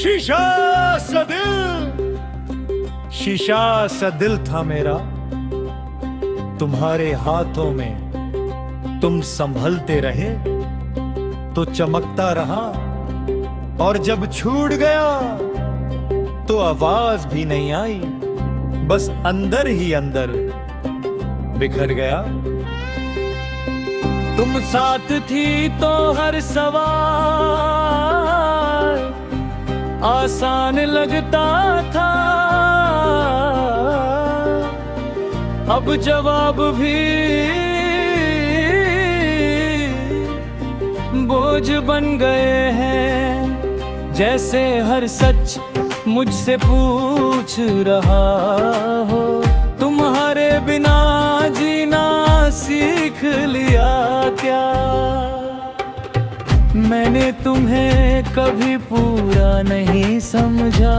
शीशा सा दिल, शीशा सा दिल था मेरा, तुम्हारे हाथों में तुम संभलते रहे तो चमकता रहा, और जब छूट गया तो आवाज भी नहीं आई, बस अंदर ही अंदर बिखर गया। तुम साथ थी तो हर सवाल आसान लगता था, अब जवाब भी बोझ बन गए हैं, जैसे हर सच मुझसे पूछ रहा हो, तुम्हारे बिना जीना सीख लिया क्या? मैंने तुम्हें कभी पूरा नहीं समझा,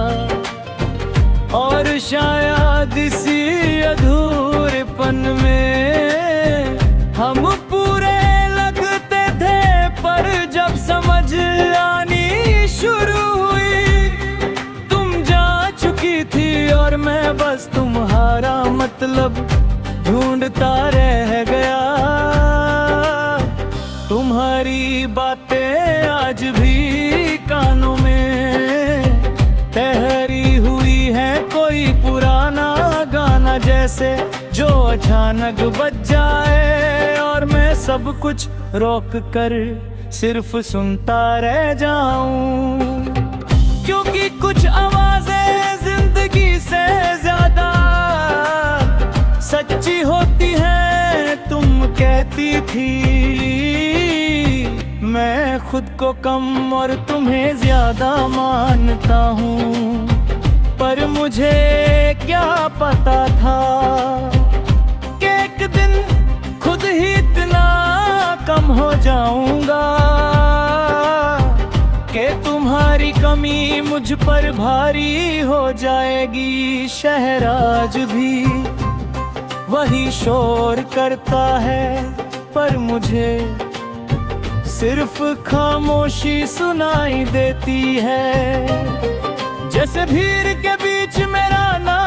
और शायद इसी अधूरेपन में हम पूरे लगते थे, पर जब समझ आनी शुरू हुई तुम जा चुकी थी, और मैं बस तुम्हारा मतलब ढूंढता रह गया। तुम्हारी बातें आज भी कानों में ठहरी हुई है, कोई पुराना गाना जैसे जो अचानक बज जाए, और मैं सब कुछ रोक कर सिर्फ सुनता रह जाऊं, क्योंकि कुछ आवाजें जिंदगी से ज्यादा सच्ची होती हैं। तुम कहती थी मैं खुद को कम और तुम्हें ज्यादा मानता हूँ, पर मुझे क्या पता था कि एक दिन खुद ही इतना कम हो जाऊंगा कि तुम्हारी कमी मुझ पर भारी हो जाएगी। शहर आज भी वही शोर करता है, पर मुझे सिर्फ खामोशी सुनाई देती है, जैसे भीड़ के बीच मेरा नाम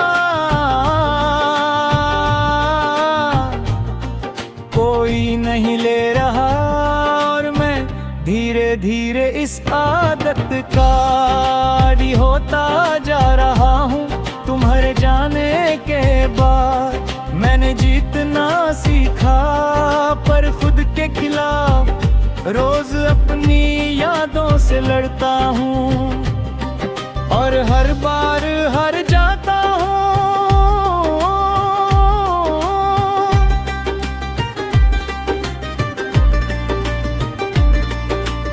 कोई नहीं ले रहा, और मैं धीरे धीरे इस आदत का आदी होता जा रहा हूँ। तुम्हारे जाने के बाद मैंने जीतना सीखा, पर खुद के खिलाफ रोज अपनी यादों से लड़ता हूँ, और हर बार हार जाता हूँ,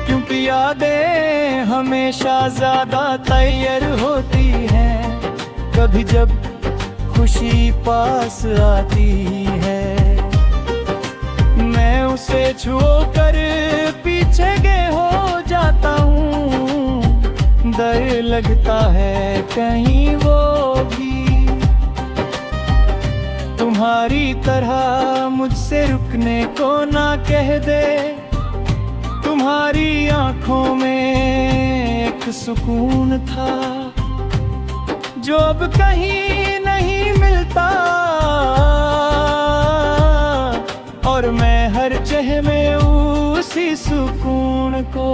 क्योंकि यादें हमेशा ज्यादा तैयार होती हैं, कभी जब खुशी पास आती है। मैं उसे छोड़कर पीछे गए हो जाता हूँ, डर लगता है कहीं वो भी तुम्हारी तरह मुझसे रुकने को ना कह दे। तुम्हारी आंखों में एक सुकून था जो अब कहीं नहीं मिलता, और मैं हर चेहरे में उसी सुकून को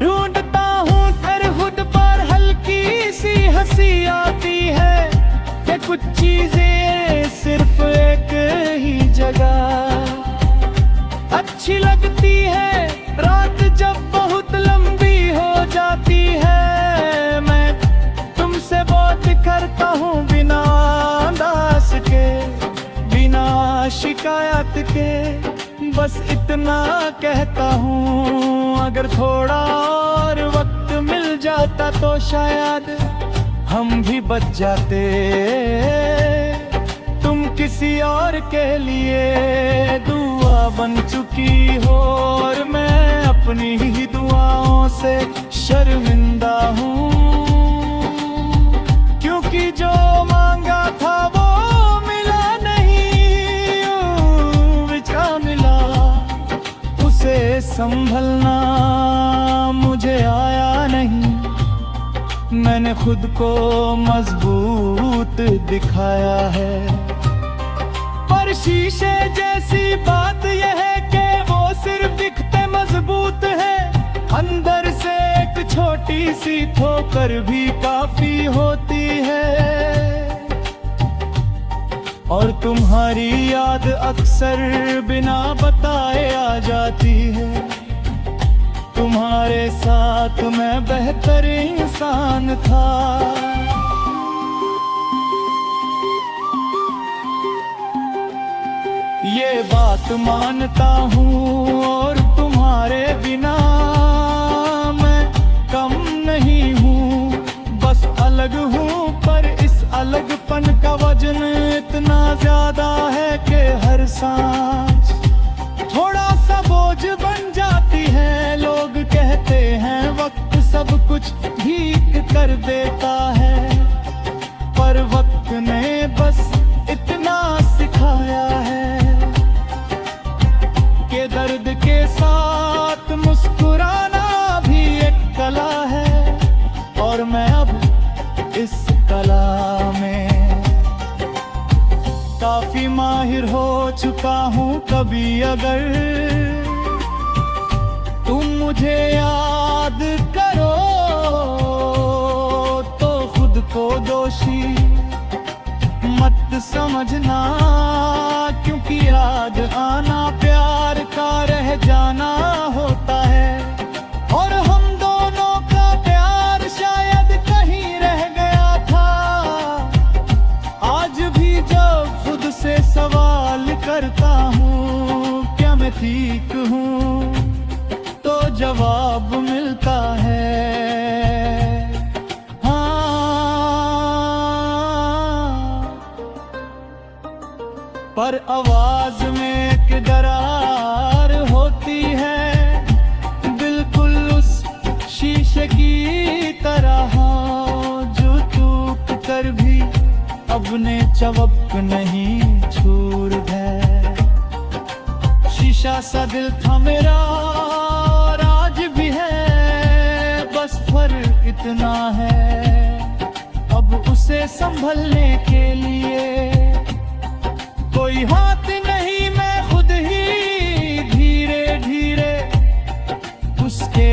ढूंढता हूँ। हर हुड पर हल्की सी हंसी आती है कि कुछ चीजें सिर्फ एक ही जगह अच्छी लगती है। रात जब बहुत लंबी हो जाती है, मैं तुमसे बात करता हूँ बिना अंदाज के, बिना शिकायत के, बस इतना कहता हूँ अगर थोड़ा और वक्त मिल जाता तो शायद हम भी बच जाते। तुम किसी और के लिए दुआ बन चुकी हो, और मैं अपनी ही दुआओं से शर्मिंदा हूँ, क्योंकि जो मांगा था वो मिला नहीं, विचा मिला उसे संभलना मुझे आया नहीं। मैंने खुद को मजबूत दिखाया है, पर शीशे जैसी बात यह है कि वो सिर्फ दिखते मजबूत है। अंदर से एक छोटी सी ठोकर भी काफी होती है। और तुम्हारी याद अक्सर बिना बताए आ जाती है। तुम्हारे साथ मैं बेहतर इंसान था। ये बात मानता हूँ और तुम्हारे बिना मैं कम नहीं हूँ, बस अलग हूँ। पर इस अलगपन का वजन इतना ज्यादा है कि हर सांस थोड़ा सा बोझ बन जाती है। लोग कहते हैं वक्त सब कुछ ठीक कर देता है, पर वक्त ने बस इतना सिखाया है कि दर्द के साथ मुस्कुराना भी एक कला है। और मैं अब इस कला में काफी माहिर हो चुका हूँ। कभी अगर तुम मुझे याद करो तो खुद को दोषी मत समझना, क्योंकि याद आना प्यार का रह जाना होता है। और हम दोनों का प्यार शायद कहीं रह गया था। आज भी जब खुद से सवाल करता हूँ क्या मैं ठीक हूँ, तो जवाब मिलता है हाँ। पर आवाज में एक दरार होती है, बिल्कुल उस शीशे की तरह जो टूट कर भी अपने चवक नहीं छूर है। शीशा सा दिल था मेरा और आज भी है, बस फर्क इतना है अब उसे संभलने के लिए कोई हाथ नहीं। मैं खुद ही धीरे धीरे उसके